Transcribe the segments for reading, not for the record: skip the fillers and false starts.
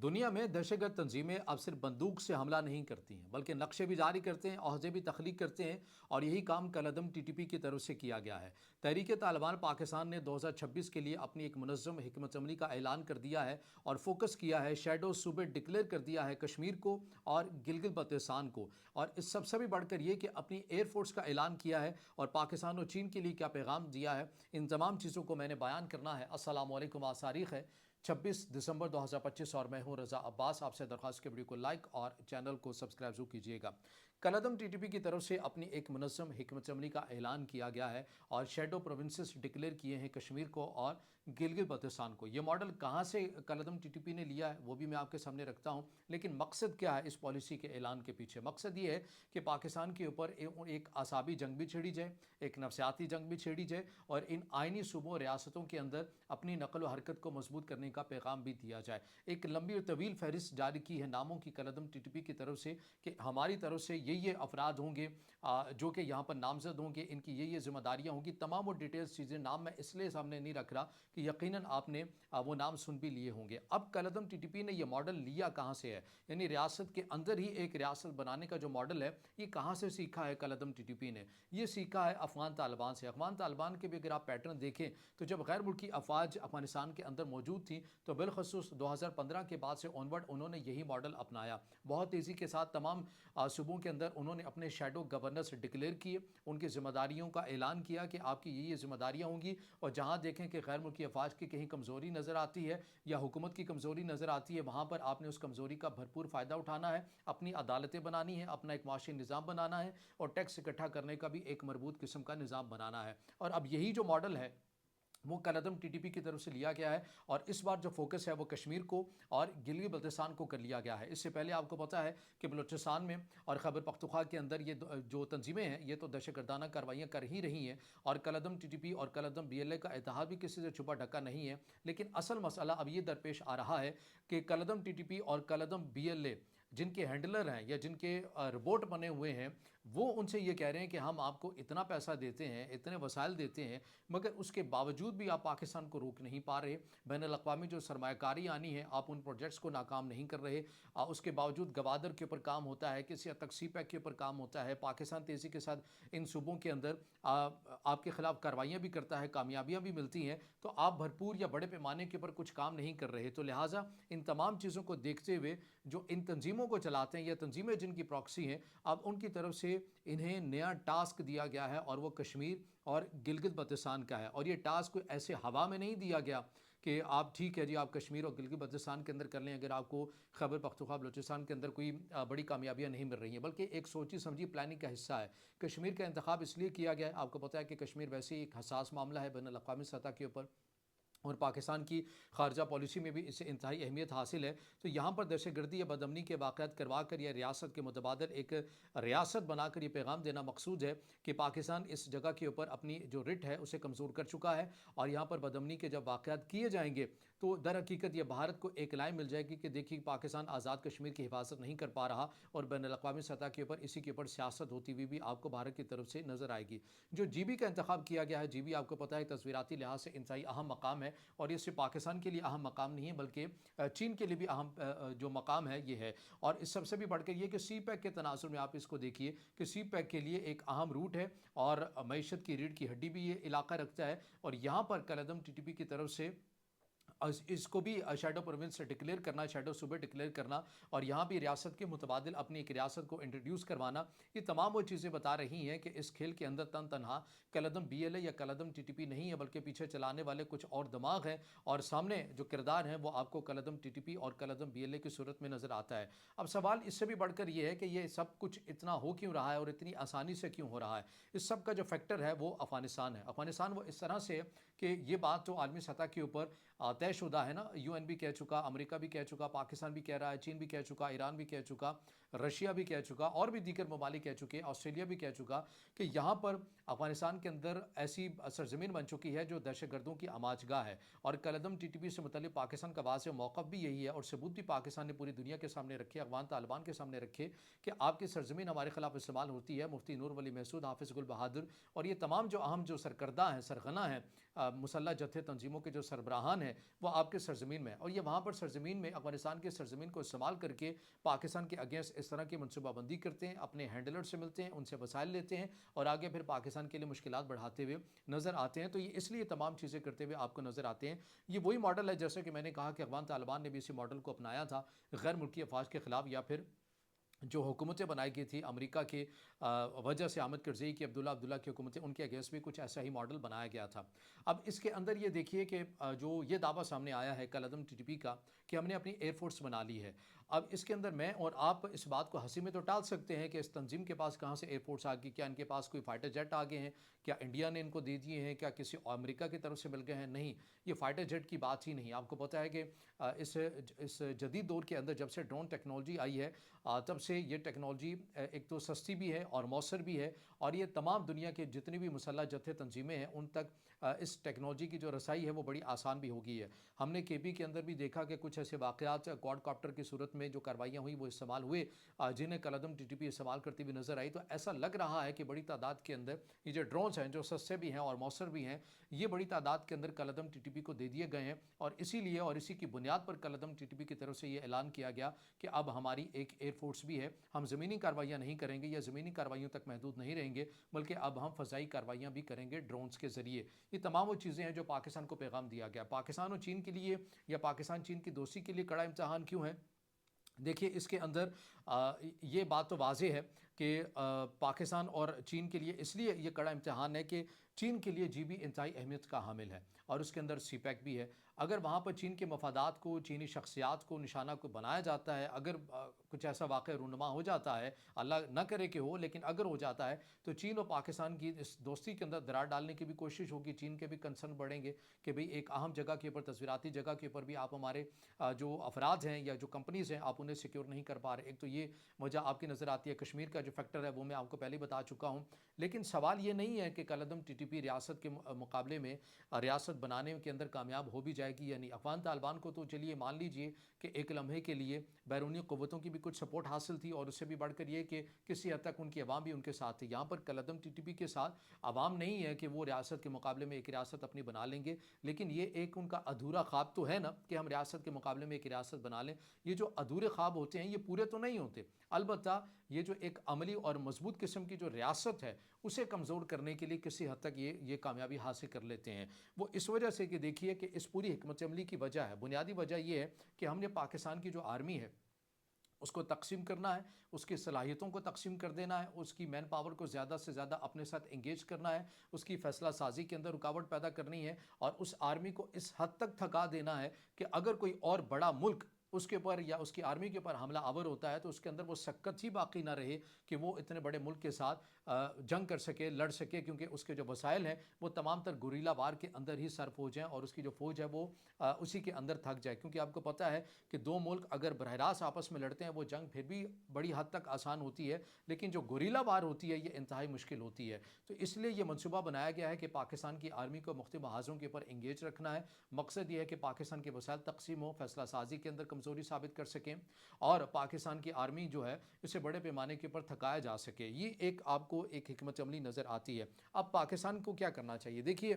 دنیا میں دہشت گرد تنظیمیں اب صرف بندوق سے حملہ نہیں کرتی ہیں بلکہ نقشے بھی جاری کرتے ہیں، عہدے بھی تخلیق کرتے ہیں، اور یہی کام کالعدم ٹی ٹی پی کی طرف سے کیا گیا ہے۔ تحریک طالبان پاکستان نے 2026 کے لیے اپنی ایک منظم حکمت عملی کا اعلان کر دیا ہے اور فوکس کیا ہے، شیڈو صوبے ڈکلیئر کر دیا ہے کشمیر کو اور گلگت بلتستان کو، اور اس سب سے بھی بڑھ کر یہ کہ اپنی ایئر فورس کا اعلان کیا ہے اور پاکستان اور چین کے لیے کیا پیغام دیا ہے۔ ان تمام چیزوں کو میں نے بیان کرنا ہے۔ السلام علیکم، آج تاریخ ہے 26 دسمبر 2025 اور میں ہوں رضا عباس۔ آپ سے درخواست کے ویڈیو کو لائک اور چینل کو سبسکرائب ضرور کیجیے گا۔ کالعدم ٹی ٹی پی کی طرف سے اپنی ایک منظم حکمت عملی کا اعلان کیا گیا ہے اور شیڈو پروونسز ڈکلیئر کیے ہیں کشمیر کو اور گلگت بلتستان کو۔ یہ ماڈل کہاں سے کالعدم ٹی ٹی پی نے لیا ہے وہ بھی میں آپ کے سامنے رکھتا ہوں، لیکن مقصد کیا ہے اس پالیسی کے اعلان کے پیچھے؟ مقصد یہ ہے کہ پاکستان کے اوپر ایک اعصابی جنگ بھی چھیڑی جائے، ایک نفسیاتی جنگ بھی چھیڑی جائے، اور ان آئینی صوبوں ریاستوں کے اندر اپنی نقل و حرکت کو مضبوط کرنے کا پیغام بھی دیا جائے۔ ایک لمبی اور طویل فہرست جاری کی ہے ناموں کی کالعدم ٹی ٹی پی کی طرف سے کہ ہماری طرف سے یہ افراد ہوں گے جو کہ یہاں پر نامزد ہوں گے، ان کی یہ ذمہ داریاں ہوں گی۔ تمام وہ ڈیٹیلز چیزیں، نام میں اس لیے سامنے نہیں رکھ رہا کہ یقیناً آپ نے وہ نام سن بھی لیے ہوں گے۔ اب کالعدم ٹی ٹی پی نے یہ ماڈل لیا کہاں سے ہے؟ یعنی ریاست کے اندر ہی ایک ریاست بنانے کا جو ماڈل ہے، یہ کہاں سے سیکھا ہے کالعدم ٹی ٹی پی نے؟ یہ سیکھا ہے افغان طالبان سے۔ افغان طالبان کے بھی اگر آپ پیٹرن دیکھیں تو جب غیر ملکی افواج افغانستان کے اندر موجود تھیں تو بالخصوص 2015 کے بعد سے آنورڈ انہوں نے یہی ماڈل اپنایا۔ بہت تیزی کے ساتھ تمام صوبوں کے اندر انہوں نے اپنے شیڈو گورنرز ڈکلیئر کیے، ان کی ذمہ داریوں کا اعلان کیا کہ آپ کی یہ ذمہ داریاں ہوں گی، اور جہاں دیکھیں کہ غیر ملکی افواج کی کہیں کمزوری نظر آتی ہے یا حکومت کی کمزوری نظر آتی ہے، وہاں پر آپ نے اس کمزوری کا بھرپور فائدہ اٹھانا ہے، اپنی عدالتیں بنانی ہے، اپنا ایک معاشی نظام بنانا ہے، اور ٹیکس اکٹھا کرنے کا بھی ایک مربوط قسم کا نظام بنانا ہے۔ اور اب یہی جو ماڈل ہے وہ کالعدم ٹی ٹی پی کی طرف سے لیا گیا ہے، اور اس بار جو فوکس ہے وہ کشمیر کو اور گلگت بلتستان کو کر لیا گیا ہے۔ اس سے پہلے آپ کو پتہ ہے کہ بلوچستان میں اور خیبر پختونخوا کے اندر یہ جو تنظیمیں ہیں یہ تو دہشت گردانہ کارروائیاں کر ہی رہی ہیں، اور کالعدم ٹی ٹی پی اور کالعدم بی ایل اے کا اتحاد بھی کسی سے چھپا ڈھکا نہیں ہے۔ لیکن اصل مسئلہ اب یہ درپیش آ رہا ہے کہ کالعدم ٹی ٹی پی اور کالعدم بی ایل اے جن کے ہینڈلر ہیں یا جن کے ربوٹ بنے ہوئے ہیں، وہ ان سے یہ کہہ رہے ہیں کہ ہم آپ کو اتنا پیسہ دیتے ہیں، اتنے وسائل دیتے ہیں، مگر اس کے باوجود بھی آپ پاکستان کو روک نہیں پا رہے۔ بین الاقوامی جو سرمایہ کاری آنی ہے، آپ ان پروجیکٹس کو ناکام نہیں کر رہے۔ اس کے باوجود گوادر کے اوپر کام ہوتا ہے، کسی حد تک سی پیک کے اوپر کام ہوتا ہے، پاکستان تیزی کے ساتھ ان صوبوں کے اندر آپ کے خلاف کارروائیاں بھی کرتا ہے، کامیابیاں بھی ملتی ہیں، تو آپ بھرپور یا بڑے پیمانے کے اوپر کچھ کام نہیں کر رہے۔ تو لہٰذا ان تمام چیزوں کو دیکھتے ہوئے جو ان تنظیموں کو چلاتے ہیں یا تنظیمیں جن کی پراکسی ہیں، اب ان کی طرف سے انہیں نیا ٹاسک دیا گیا ہے، اور وہ کشمیر اور گلگت بلتستان کا ہے۔ اور یہ ٹاسک کوئی ایسے ہوا میں نہیں دیا گیا کہ آپ ٹھیک ہے جی آپ کشمیر اور گلگت بلتستان کے اندر کر لیں اگر آپ کو خیبر پختونخوا بلوچستان کے اندر کوئی بڑی کامیابیاں نہیں مل رہی ہیں، بلکہ ایک سوچی سمجھی پلاننگ کا حصہ ہے۔ کشمیر کا انتخاب اس لیے کیا گیا ہے، آپ کو پتہ ہے کہ کشمیر ویسے ہی ایک حساس معاملہ ہے بین الاقوامی سطح کے اوپر، اور پاکستان کی خارجہ پالیسی میں بھی اسے انتہائی اہمیت حاصل ہے۔ تو یہاں پر دہشت گردی یا بدامنی کے واقعات کروا کر یا ریاست کے متبادل ایک ریاست بنا کر یہ پیغام دینا مقصود ہے کہ پاکستان اس جگہ کے اوپر اپنی جو رٹ ہے اسے کمزور کر چکا ہے، اور یہاں پر بدامنی کے جب واقعات کیے جائیں گے تو در حقیقت یہ بھارت کو ایک لائن مل جائے گی کہ دیکھیے پاکستان آزاد کشمیر کی حفاظت نہیں کر پا رہا، اور بین الاقوامی سطح کے اوپر اسی کے اوپر سیاست ہوتی ہوئی بھی آپ کو بھارت کی طرف سے نظر آئے گی۔ جو جی بی کا انتخاب کیا گیا ہے، جی بی آپ کو پتہ ہے تصویراتی لحاظ سے انتہائی اہم مقام ہے، اور یہ صرف پاکستان کے لیے اہم مقام نہیں ہے بلکہ چین کے لیے بھی اہم جو مقام ہے یہ ہے۔ اور اس سب سے بھی بڑھ کر یہ کہ سی پیک کے تناظر میں آپ اس کو دیکھیے کہ سی پیک کے لیے ایک اہم روٹ ہے، اور معیشت کی ریڑھ کی ہڈی بھی یہ علاقہ رکھتا ہے، اور یہاں پر کالعدم ٹی ٹی پی کی طرف سے اس کو بھی شیڈو پروونس سے ڈکلیئر کرنا، شیڈو صوبے ڈکلیئر کرنا، اور یہاں بھی ریاست کے متبادل اپنی ایک ریاست کو انٹروڈیوس کروانا، یہ تمام وہ چیزیں بتا رہی ہیں کہ اس کھیل کے اندر تنہا کالعدم بی ایل اے یا کالعدم ٹی ٹی پی نہیں ہے، بلکہ پیچھے چلانے والے کچھ اور دماغ ہیں، اور سامنے جو کردار ہیں وہ آپ کو کالعدم ٹی ٹی پی اور کالعدم بی ایل اے کی صورت میں نظر آتا ہے۔ اب سوال اس سے بھی بڑھ کر یہ ہے کہ یہ سب کچھ اتنا ہو کیوں رہا ہے اور اتنی آسانی سے کیوں ہو رہا ہے؟ اس سب کا جو فیکٹر ہے وہ افغانستان ہے۔ افغانستان وہ اس طرح سے ہے کہ یہ بات تو عالمی سطح کے اوپر طے شدہ ہے نا، یو این بھی کہہ چکا، امریکہ بھی کہہ چکا، پاکستان بھی کہہ رہا ہے، چین بھی کہہ چکا، ایران بھی کہہ چکا، رشیا بھی کہہ چکا، اور بھی دیگر ممالک کہہ چکے، آسٹریلیا بھی کہہ چکا کہ یہاں پر افغانستان کے اندر ایسی سرزمین بن چکی ہے جو دہشت گردوں کی آماج گاہ ہے، اور کالعدم ٹی ٹی پی سے متعلق پاکستان کا واضح موقف بھی یہی ہے، اور ثبوت بھی پاکستان نے پوری دنیا کے سامنے رکھے، افغان طالبان کے سامنے رکھے کہ آپ کی سرزمین ہمارے خلاف استعمال ہوتی ہے۔ مفتی نور ولی محسود، حافظ گل بہادر اور یہ تمام جو اہم جو سرکردہ ہیں، سرغنہ ہیں مسلح جتھے تنظیموں کے جو سربراہان ہیں وہ آپ کے سرزمین میں ہیں، اور یہ وہاں پر سرزمین میں افغانستان کے سرزمین کو استعمال کر کے پاکستان کے اگینسٹ اس طرح کی منصوبہ بندی کرتے ہیں، اپنے ہینڈلر سے ملتے ہیں، ان سے وسائل لیتے ہیں اور آگے پھر پاکستان کے لیے مشکلات بڑھاتے ہوئے نظر آتے ہیں۔ تو یہ اس لیے تمام چیزیں کرتے ہوئے آپ کو نظر آتے ہیں۔ یہ وہی ماڈل ہے جیسے کہ میں نے کہا کہ افغان طالبان نے بھی اسی ماڈل کو اپنایا تھا غیر ملکی افواج کے خلاف، یا پھر جو حکومتیں بنائی گئی تھی امریکہ کی وجہ سے، حامد کرزئی کی، عبداللہ کی حکومتیں، ان کے اگینسٹ بھی کچھ ایسا ہی ماڈل بنایا گیا تھا۔ اب اس کے اندر یہ دیکھیے کہ جو یہ دعویٰ سامنے آیا ہے کالعدم ٹی ٹی پی کا کہ ہم نے اپنی ایئر فورس بنا لی ہے، اب اس کے اندر میں اور آپ اس بات کو ہنسی میں تو ٹال سکتے ہیں کہ اس تنظیم کے پاس کہاں سے ایئر فورس آ گئی، کیا ان کے پاس کوئی فائٹر جیٹ آ گئے ہیں، کیا انڈیا نے ان کو دے دیے ہیں، کیا کسی امریکہ کی طرف سے مل گئے ہیں؟ نہیں، یہ فائٹر جیٹ کی بات ہی نہیں۔ آپ کو پتہ ہے کہ اس جدید دور کے اندر جب سے ڈرون ٹیکنالوجی آئی ہے تب سے یہ ٹیکنالوجی ایک تو سستی بھی ہے اور مؤثر بھی ہے، اور یہ تمام دنیا کے جتنی بھی مسلح جتھے تنظیمیں ہیں ان تک اس ٹیکنالوجی کی جو رسائی ہے وہ بڑی آسان بھی ہو گئی ہے۔ ہم نے کے پی کے اندر بھی دیکھا کہ کچھ ایسے واقعات کوڈ کاپٹر کی صورت میں جو کاروائیاں ہوئیں وہ استعمال ہوئے جنہیں کالعدم ٹی ٹی پی استعمال کرتی ہوئی نظر آئی، تو ایسا لگ رہا ہے کہ بڑی تعداد کے اندر یہ جو ڈرونز ہیں جو سستے بھی ہیں اور مؤثر بھی ہیں، یہ بڑی تعداد کے اندر کالعدم ٹی ٹی پی کو دے دیے گئے ہیں، اور اسی لیے اور اسی کی بنیاد پر کالعدم ٹی ٹی پی کی طرف سے یہ اعلان کیا گیا کہ اب ہماری ایک ایئر فورس بھی ہے، ہم زمینی کاروائیاں نہیں کریں گے یا زمینی کاروائیوں تک محدود نہیں رہیں گے، بلکہ اب ہم فضائی کاروائیاں بھی کریں گے ڈرونز کے ذریعے۔ یہ تمام وہ چیزیں ہیں جو پاکستان کو پیغام دیا گیا۔ پاکستان اور چین کے لیے یا پاکستان چین کی دوستی کے لیے کڑا امتحان کیوں ہے؟ دیکھیے اس کے اندر یہ بات تو واضح ہے کہ پاکستان اور چین کے لیے اس لیے یہ کڑا امتحان ہے کہ چین کے لیے جی بی انتہائی اہمیت کا حامل ہے، اور اس کے اندر سی پیک بھی ہے۔ اگر وہاں پر چین کے مفادات کو، چینی شخصیات کو نشانہ کو بنایا جاتا ہے، اگر کچھ ایسا واقعہ رونما ہو جاتا ہے، اللہ نہ کرے کہ ہو، لیکن اگر ہو جاتا ہے تو چین اور پاکستان کی اس دوستی کے اندر درار ڈالنے کی بھی کوشش ہوگی، چین کے بھی کنسرن بڑھیں گے کہ بھئی ایک اہم جگہ کے اوپر، تصویراتی جگہ کے اوپر بھی آپ ہمارے جو افراد ہیں یا جو کمپنیز ہیں آپ انہیں سیکیور نہیں کر پا رہے۔ ایک تو یہ وجہ آپ کی نظر آتی ہے، کشمیر کا جو فیکٹر ہے وہ میں آپ کو پہلے بتا چکا ہوں، لیکن سوال یہ نہیں ہے کہ کالعدم ٹی ٹی پی ریاست کے مقابلے میں ریاست بنانے کے اندر کامیاب ہو بھی جائے گی یا نہیں۔ افغان طالبان کو تو چلیے مان لیجئے کہ ایک لمحے کے لیے بیرونی قوتوں کی بھی کچھ سپورٹ حاصل تھی، اور اس سے بھی بڑھ کر یہ کہ کسی حد تک ان کی عوام بھی ان کے ساتھ تھی۔ یہاں پر کالعدم ٹی ٹی پی کے ساتھ عوام نہیں ہے کہ وہ ریاست کے مقابلے میں ایک ریاست اپنی بنا لیں گے، لیکن یہ ایک ان کا ادھورا خواب تو ہے نا کہ ہم ریاست کے مقابلے میں ایک ریاست بنا لیں۔ یہ جو ادھورے خواب ہوتے ہیں یہ پورے تو نہیں ہوتے، البتہ یہ جو ایک عملی اور مضبوط قسم کی جو ریاست ہے اسے کمزور کرنے کے لیے کسی حد تک یہ کامیابی حاصل کر لیتے ہیں۔ وہ اس وجہ سے کہ دیکھیے کہ اس پوری حکمت عملی کی وجہ ہے، بنیادی وجہ یہ ہے کہ ہم نے پاکستان کی جو آرمی ہے اس کو تقسیم کرنا ہے، اس کی صلاحیتوں کو تقسیم کر دینا ہے، اس کی مین پاور کو زیادہ سے زیادہ اپنے ساتھ انگیج کرنا ہے، اس کی فیصلہ سازی کے اندر رکاوٹ پیدا کرنی ہے، اور اس آرمی کو اس حد تک تھکا دینا ہے کہ اگر کوئی اور بڑا ملک اس کے اوپر یا اس کی آرمی کے اوپر حملہ آور ہوتا ہے تو اس کے اندر وہ سکت ہی باقی نہ رہے کہ وہ اتنے بڑے ملک کے ساتھ جنگ کر سکے، لڑ سکے، کیونکہ اس کے جو وسائل ہیں وہ تمام تر گوریلا وار کے اندر ہی سر فوج ہیں، اور اس کی جو فوج ہے وہ اسی کے اندر تھک جائے، کیونکہ آپ کو پتہ ہے کہ دو ملک اگر براہ راست آپس میں لڑتے ہیں وہ جنگ پھر بھی بڑی حد تک آسان ہوتی ہے، لیکن جو گوریلا وار ہوتی ہے یہ انتہائی مشکل ہوتی ہے۔ تو اس لیے یہ منصوبہ بنایا گیا ہے کہ پاکستان کی آرمی کو مختلف محاذوں کے اوپر انگیج رکھنا ہے۔ مقصد یہ ہے کہ پاکستان کے وسائل تقسیم ہو، فیصلہ سازی کے اندر کمزوری ثابت کر سکیں، اور پاکستان کی آرمی جو ہے اسے بڑے پیمانے کے اوپر تھکایا جا سکے۔ یہ ایک آپ کو ایک حکمت عملی نظر آتی ہے۔ اب پاکستان کو کیا کرنا چاہیے؟ دیکھیے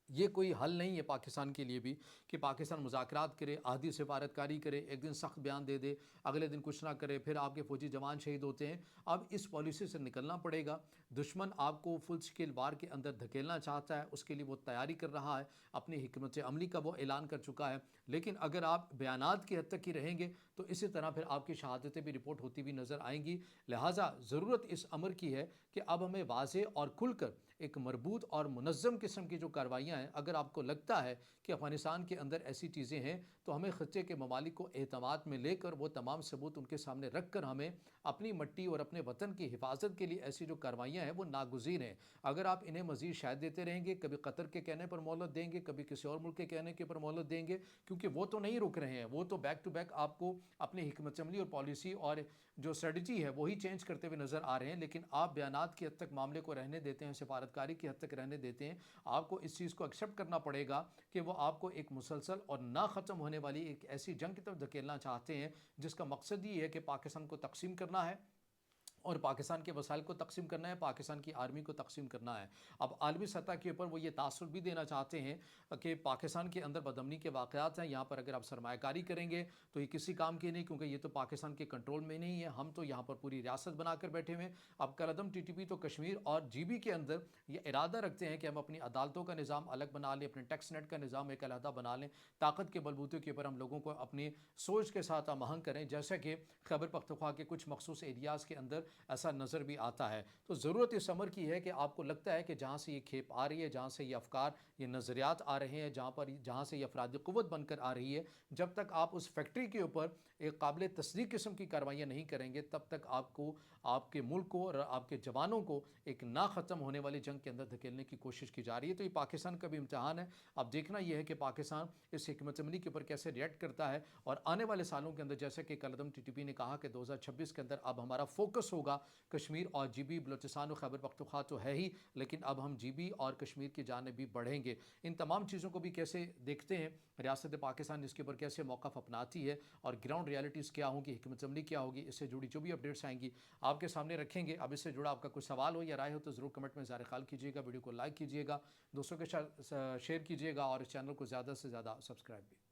یہ کوئی حل نہیں ہے پاکستان کے لیے بھی کہ پاکستان مذاکرات کرے، عہدی سفارتکاری کرے، ایک دن سخت بیان دے دے، اگلے دن کچھ نہ کرے، پھر آپ کے فوجی جوان شہید ہوتے ہیں۔ اب اس پالیسی سے نکلنا پڑے گا۔ دشمن آپ کو فل سکیل وار کے اندر دھکیلنا چاہتا ہے، اس کے لیے وہ تیاری کر رہا ہے، اپنی حکمت عملی کا وہ اعلان کر چکا ہے، لیکن اگر آپ بیانات کی حد تک ہی رہیں گے تو اسی طرح پھر آپ کی شہادتیں بھی رپورٹ ہوتی ہوئی نظر آئیں گی۔ لہٰذا ضرورت اس امر کی ہے کہ اب ہمیں واضح اور کھل کر ایک مربوط اور منظم قسم کی جو کاروائیاں ہیں، اگر آپ کو لگتا ہے کہ افغانستان کے اندر ایسی چیزیں ہیں تو ہمیں خطے کے ممالک کو اعتماد میں لے کر وہ تمام ثبوت ان کے سامنے رکھ کر ہمیں اپنی مٹی اور اپنے وطن کی حفاظت کے لیے ایسی جو کاروائیاں ہیں وہ ناگزیر ہیں۔ اگر آپ انہیں مزید شاید دیتے رہیں گے، کبھی قطر کے کہنے پر مہلت دیں گے، کبھی کسی اور ملک کے کہنے کے پر مہلت دیں گے، کیونکہ وہ تو نہیں رک رہے ہیں، وہ تو بیک ٹو بیک آپ کو اپنی حکمت عملی اور پالیسی اور جو اسٹریٹجی ہے وہی چینج کرتے ہوئے نظر آ رہے ہیں، لیکن آپ بیانات کی حد تک معاملے کو رہنے دیتے ہیں، سفارتکاری کی حد تک رہنے دیتے ہیں۔ آپ کو اس چیز کو ایکسیپٹ کرنا پڑے گا کہ وہ آپ کو ایک مسلسل اور نہ ختم ہونے والی ایک ایسی جنگ کی طرف دھکیلنا چاہتے ہیں جس کا مقصد یہ ہے کہ پاکستان کو تقسیم کرنا ہے، اور پاکستان کے وسائل کو تقسیم کرنا ہے، پاکستان کی آرمی کو تقسیم کرنا ہے۔ اب عالمی سطح کے اوپر وہ یہ تاثر بھی دینا چاہتے ہیں کہ پاکستان کے اندر بدامنی کے واقعات ہیں، یہاں پر اگر آپ سرمایہ کاری کریں گے تو یہ کسی کام کی نہیں، کیونکہ یہ تو پاکستان کے کنٹرول میں نہیں ہے، ہم تو یہاں پر پوری ریاست بنا کر بیٹھے ہوئے ہیں۔ اب کالعدم ٹی ٹی پی تو کشمیر اور جی بی کے اندر یہ ارادہ رکھتے ہیں کہ ہم اپنی عدالتوں کا نظام الگ بنا لیں، اپنے ٹیکس نیٹ کا نظام ایک علیحدہ بنا لیں، طاقت کے بلبوتے کے اوپر ہم لوگوں کو اپنی سوچ کے ساتھ ہم آہنگ کریں، جیسا کہ خیبر پختونخوا کے کچھ مخصوص ایریاز کے اندر ایسا نظر بھی آتا ہے۔ تو ضرورت اس امر کی ہے کہ آپ کو لگتا ہے کہ جہاں سے یہ کھیپ آ رہی ہے، جہاں سے یہ افکار، یہ نظریات آ رہے ہیں، جہاں سے یہ افراد قوت بن کر آ رہی ہے، جب تک آپ اس فیکٹری کے اوپر ایک قابل تصدیق قسم کی کاروائیاں نہیں کریں گے، تب تک آپ کو، آپ کے ملک کو اور آپ کے جوانوں کو ایک نہ ختم ہونے والی جنگ کے اندر دھکیلنے کی کوشش کی جا رہی ہے۔ تو یہ پاکستان کا بھی امتحان ہے۔ اب دیکھنا یہ ہے کہ پاکستان اس حکمت عملی کے اوپر کیسے ریئیکٹ کرتا ہے، اور آنے والے سالوں کے اندر جیسے کہ کالعدم ٹی ٹی پی نے کہا کہ 2026 کے اندر اب ہمارا فوکس ہوگا کشمیر اور جی بی، بلوچستان اور خیبر پختونخوا تو ہے ہی، لیکن اب ہم جی بی اور کشمیر کی جانب بھی بڑھیں گے۔ ان تمام چیزوں کو بھی کیسے دیکھتے ہیں ریاست پاکستان، اس کے اوپر کیسے موقف اپناتی ہے اور گراؤنڈ ریالٹیز کیا ہوں گی، حکمت عملی کیا ہوگی، اس سے جڑی جو بھی اپڈیٹس آئیں گی آپ کے سامنے رکھیں گے۔ اب اس سے جڑا آپ کا کوئی سوال ہو یا رائے ہو تو ضرور کمنٹ میں اظہار خیال کیجیے گا، ویڈیو کو لائک کیجیے گا، دوستوں کے شیئر کیجیے گا، اور اس چینل کو زیادہ سے زیادہ سبسکرائب بھی۔